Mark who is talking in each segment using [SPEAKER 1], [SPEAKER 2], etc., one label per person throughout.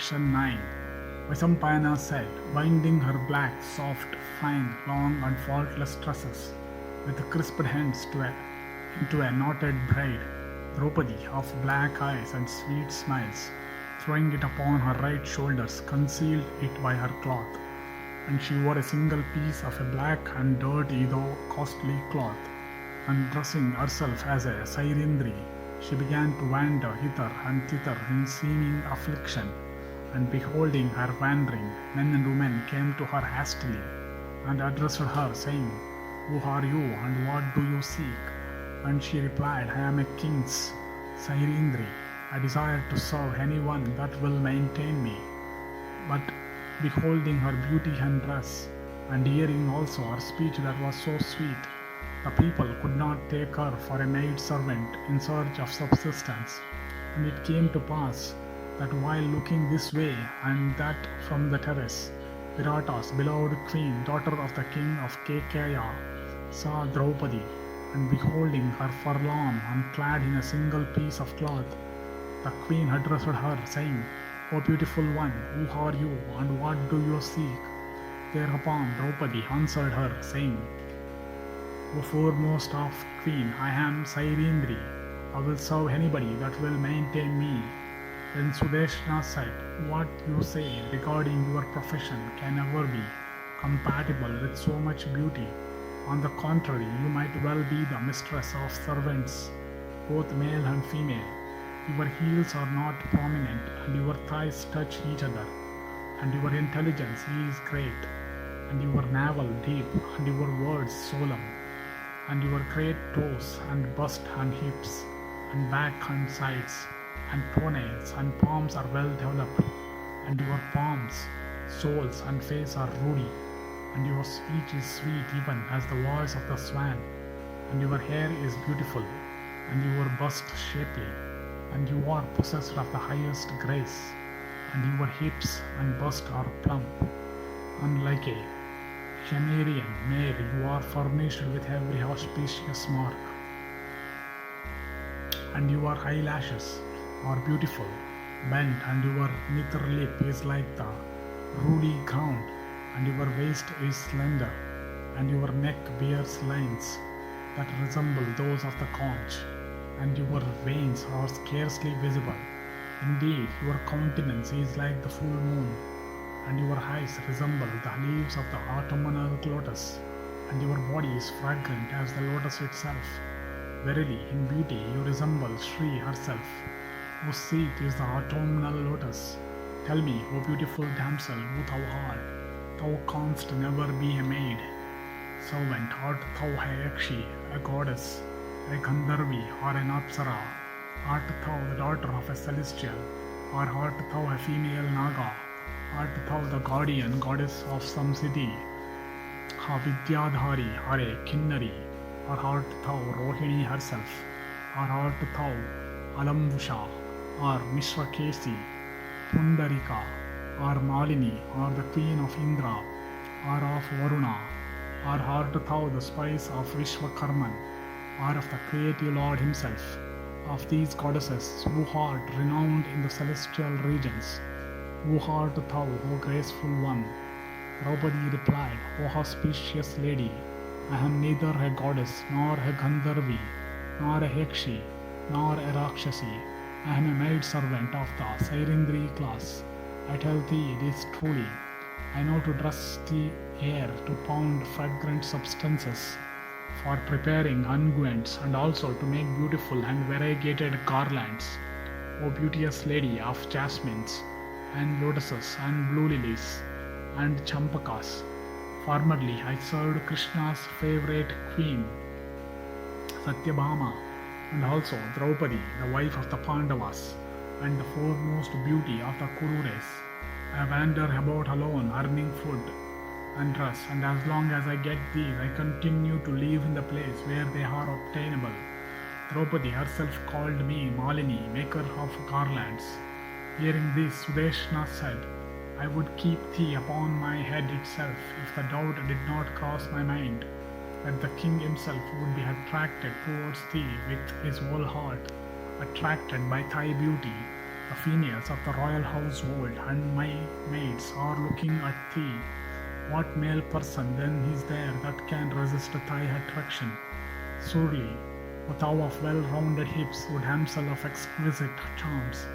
[SPEAKER 1] Section 9. Vaisampayana said, binding her black, soft, fine, long, and faultless tresses with crisped ends into a knotted braid, Draupadi, of black eyes and sweet smiles, throwing it upon her right shoulders, concealed it by her cloth, and she wore a single piece of a black and dirty though costly cloth, and dressing herself as a Sairindri, she began to wander hither and thither in seeming affliction, and beholding her wandering, men and women came to her hastily, and addressed her, saying, Who are you, and what do you seek? And she replied, I am a king's Sairindri. I desire to serve anyone that will maintain me. But beholding her beauty and dress, and hearing also her speech that was so sweet, the people could not take her for a maid servant in search of subsistence. And it came to pass that while looking this way and that from the terrace, Virata's beloved queen, daughter of the king of Kekaya, saw Draupadi, and beholding her forlorn and clad in a single piece of cloth, the queen addressed her, saying, O beautiful one, who are you, and what do you seek? Thereupon Draupadi answered her, saying, O foremost of queen, I am Sairindri. I will serve anybody that will maintain me. Then Sudeshna said, What you say regarding your profession can never be compatible with so much beauty. On the contrary, you might well be the mistress of servants, both male and female. Your heels are not prominent, and your thighs touch each other, and your intelligence is great, and your navel deep, and your words solemn, and your great toes, and bust, and hips, and back, and sides, and toenails, and palms are well developed, and your palms, soles, and face are ruddy, and your speech is sweet even as the voice of the swan, and your hair is beautiful, and your bust shapely, and you are possessed of the highest grace, and your hips and bust are plump, and like a Cimmerian mare you are furnished with every auspicious mark, and your eyelashes are beautiful, bent, and your nether lip is like the ruddy ground, and your waist is slender, and your neck bears lines that resemble those of the conch, and your veins are scarcely visible. Indeed, your countenance is like the full moon, and your eyes resemble the leaves of the autumnal lotus, and your body is fragrant as the lotus itself. Verily, in beauty you resemble Shri herself, whose seat is the autumnal lotus. Tell me, O beautiful damsel, who thou art. Thou canst never be a maid servant. Art thou a Yakshi, a goddess, a Gandharvi, or an Apsara? Art thou the daughter of a celestial, or art thou a female Naga? Art thou the guardian goddess of some city, a Vidyadhari, or a Kinnari? Or art thou Rohini herself? Or art thou Alambusha, or Mishrakesi, Pundarika, or Malini, or the queen of Indra, or of Varuna? Or art thou the spouse of Vishwakarman, or of the creative Lord himself? Of these goddesses, who art renowned in the celestial regions? Who art thou, O graceful one? Draupadi replied, O auspicious lady, I am neither a goddess, nor a Gandharvi, nor a Yakshi, nor a Rakshasi. I am a maid servant of the Sairindri class. I tell thee this truly. I know to dress the air, to pound fragrant substances, for preparing unguents, and also to make beautiful and variegated garlands. O beauteous lady of jasmines, and lotuses, and blue lilies, and champakas. Formerly I served Krishna's favorite queen, Satyabhama, and also Draupadi, the wife of the Pandavas, and the foremost beauty of the Kuru race. I wander about alone, earning food and dress, and as long as I get these, I continue to live in the place where they are obtainable. Draupadi herself called me Malini, maker of garlands. Hearing this, Sudeshna said, I would keep thee upon my head itself if the doubt did not cross my mind that the king himself would be attracted towards thee with his whole heart, attracted by thy beauty. The females of the royal household and my maids are looking at thee. What male person then is there that can resist thy attraction? Surely, O thou of well-rounded hips, O damsel of exquisite charms,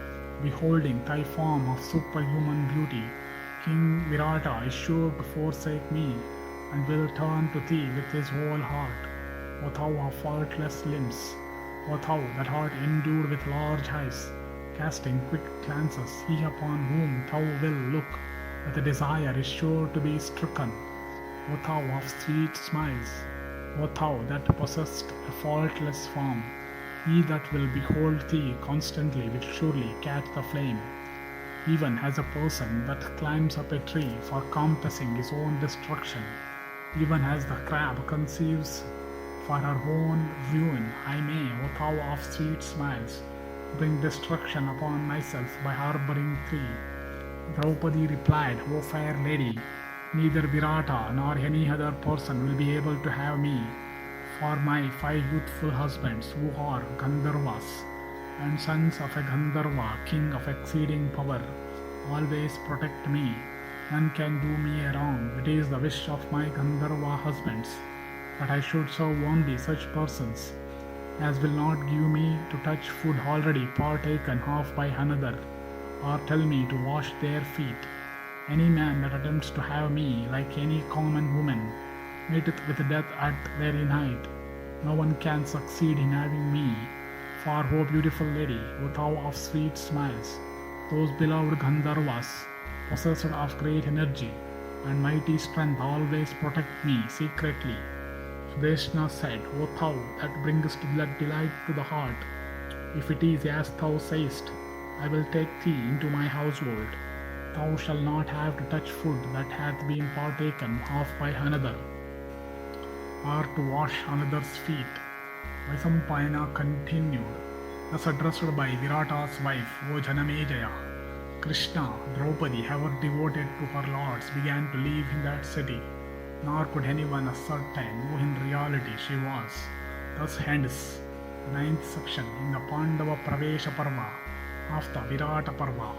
[SPEAKER 1] beholding thy form of superhuman beauty, King Virata is sure to forsake me, and will turn to thee with his whole heart. O thou of faultless limbs, O thou that art endued with large eyes, casting quick glances, he upon whom thou wilt look with a desire is sure to be stricken. O thou of sweet smiles, O thou that possessest a faultless form, he that will behold thee constantly will surely catch the flame, even as a person that climbs up a tree for compassing his own destruction, even as the crab conceives for her own ruin, I may, O thou of sweet smiles, bring destruction upon myself by harboring thee. Draupadi replied, O fair lady, neither Virata nor any other person will be able to have me, for my 5 youthful husbands, who are Gandharvas, and sons of a Gandharva, king of exceeding power, always protect me. None can do me a wrong. It is the wish of my Gandharva husbands that I should serve only such persons as will not give me to touch food already partaken of by another, or tell me to wash their feet. Any man that attempts to have me like any common woman meeteth with death at very night. No one can succeed in having me. For, O beautiful lady, O thou of sweet smiles, those beloved Gandharvas, possessed of great energy and mighty strength, always protect me secretly. Sudeshna said, O thou that bringest delight to the heart, if it is as thou sayest, I will take thee into my household. Thou shalt not have to touch food that hath been partaken of by another, or to wash another's feet. Vaisampayana continued, thus addressed by Virata's wife, O Janamejaya, Krishna, Draupadi, ever devoted to her lords, began to live in that city, nor could anyone ascertain who in reality she was. Thus ends the 9th section in the Pandava-Pravesa Parva of the Virata Parva.